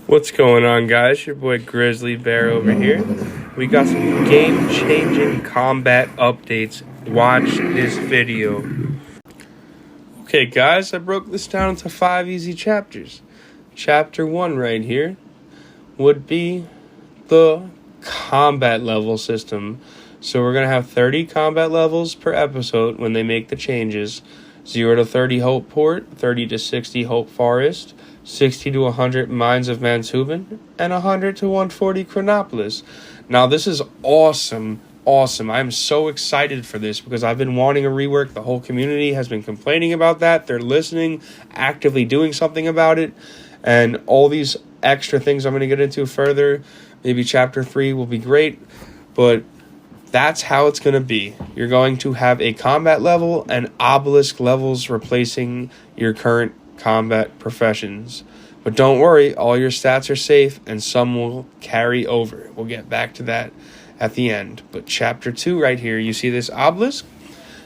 What's going on, guys? Your boy Grizzly Bear over here. We got some game-changing combat updates. Watch this video. Okay, guys, I broke this down into 5 easy chapters. Chapter 1 right here would be the combat level system. So we're going to have 30 combat levels per episode when they make the changes. 0 to 30 Hope Port, 30 to 60 Hope Forest, 60 to 100 Mines of Mantuban, and 100 to 140 Chronopolis. Now, this is awesome. I'm so excited for this because I've been wanting a rework. The whole community has been complaining about that. They're listening, actively doing something about it. And all these extra things I'm going to get into further. Maybe Chapter 3 will be great. But that's how it's going to be. You're going to have a combat level and obelisk levels replacing your current combat professions. But don't worry, all your stats are safe and some will carry over. We'll get back to that at the end. But Chapter 2 right here, you see this obelisk?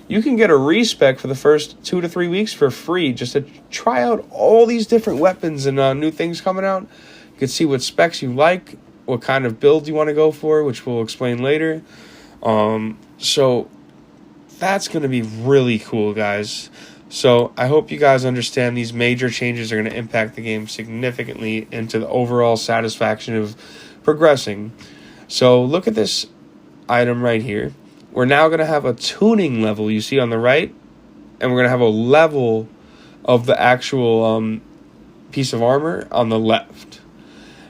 You can get a respec for the first 2 to 3 weeks for free just to try out all these different weapons and new things coming out. You can see what specs you like, what kind of build you want to go for, which we'll explain later. So that's going to be really cool, guys. So I hope you guys understand these major changes are going to impact the game significantly into the overall satisfaction of progressing. So look at this item right here. We're now going to have a tuning level you see on the right, and we're going to have a level of the actual piece of armor on the left.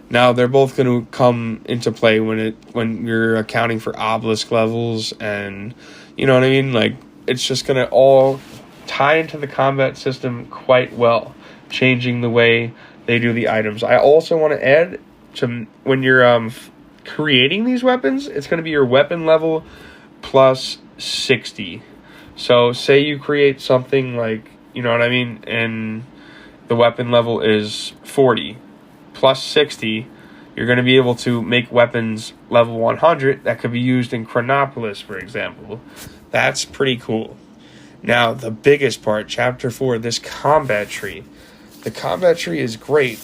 Now they're both going to come into play when you're accounting for obelisk levels, and you know what I mean. Like, it's just going to all tie into the combat system quite well, changing the way they do the items. I also want to add to when you're creating these weapons, it's going to be your weapon level plus 60. So say you create something like, you know what I mean, and the weapon level is 40 plus 60, you're going to be able to make weapons level 100 that could be used in Chronopolis, for example. That's pretty cool. Now, the biggest part, Chapter 4, this combat tree. The combat tree is great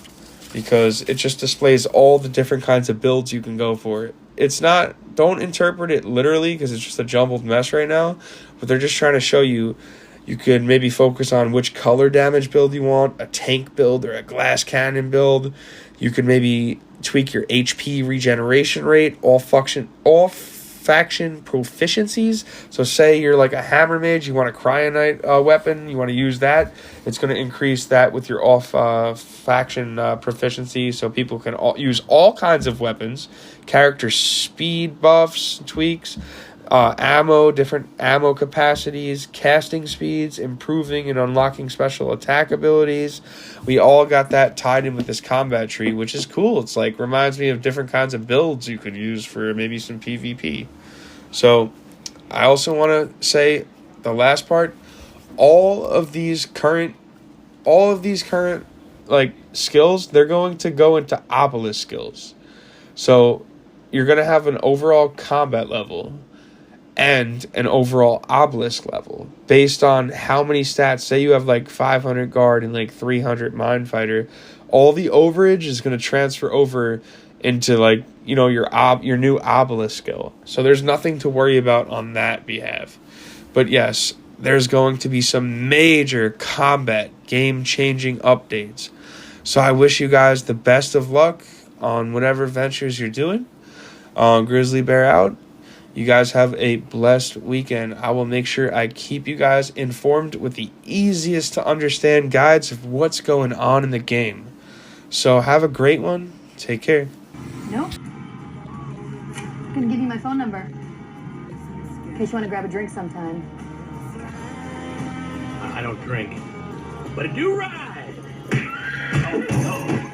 because it just displays all the different kinds of builds you can go for. It's not, don't interpret it literally because it's just a jumbled mess right now, but they're just trying to show you, you could maybe focus on which color damage build you want, a tank build or a glass cannon build. You could maybe tweak your HP regeneration rate, all faction proficiencies. So say you're like a hammer mage, you want a cryonite weapon, you want to use that. It's going to increase that with your faction proficiency, so people can use all kinds of weapons, character speed buffs, tweaks, ammo, different ammo capacities, casting speeds, improving and unlocking special attack abilities. We all got that tied in with this combat tree, which is cool. It's like, reminds me of different kinds of builds you could use for maybe some PvP. So I also want to say the last part, all of these current like skills, they're going to go into obelisk skills. So you're going to have an overall combat level and an overall obelisk level based on how many stats. Say you have like 500 guard and like 300 mine fighter, all the overage is going to transfer over into, like, you know, your new obelisk skill. So there's nothing to worry about on that behalf. But yes, there's going to be some major combat game-changing updates. So I wish you guys the best of luck on whatever ventures you're doing. Grizzly Bear out. You guys have a blessed weekend. I will make sure I keep you guys informed with the easiest to understand guides of what's going on in the game. So have a great one. Take care. No? I'm gonna give you my phone number in case you want to grab a drink sometime. I don't drink, but I do ride. Oh, no.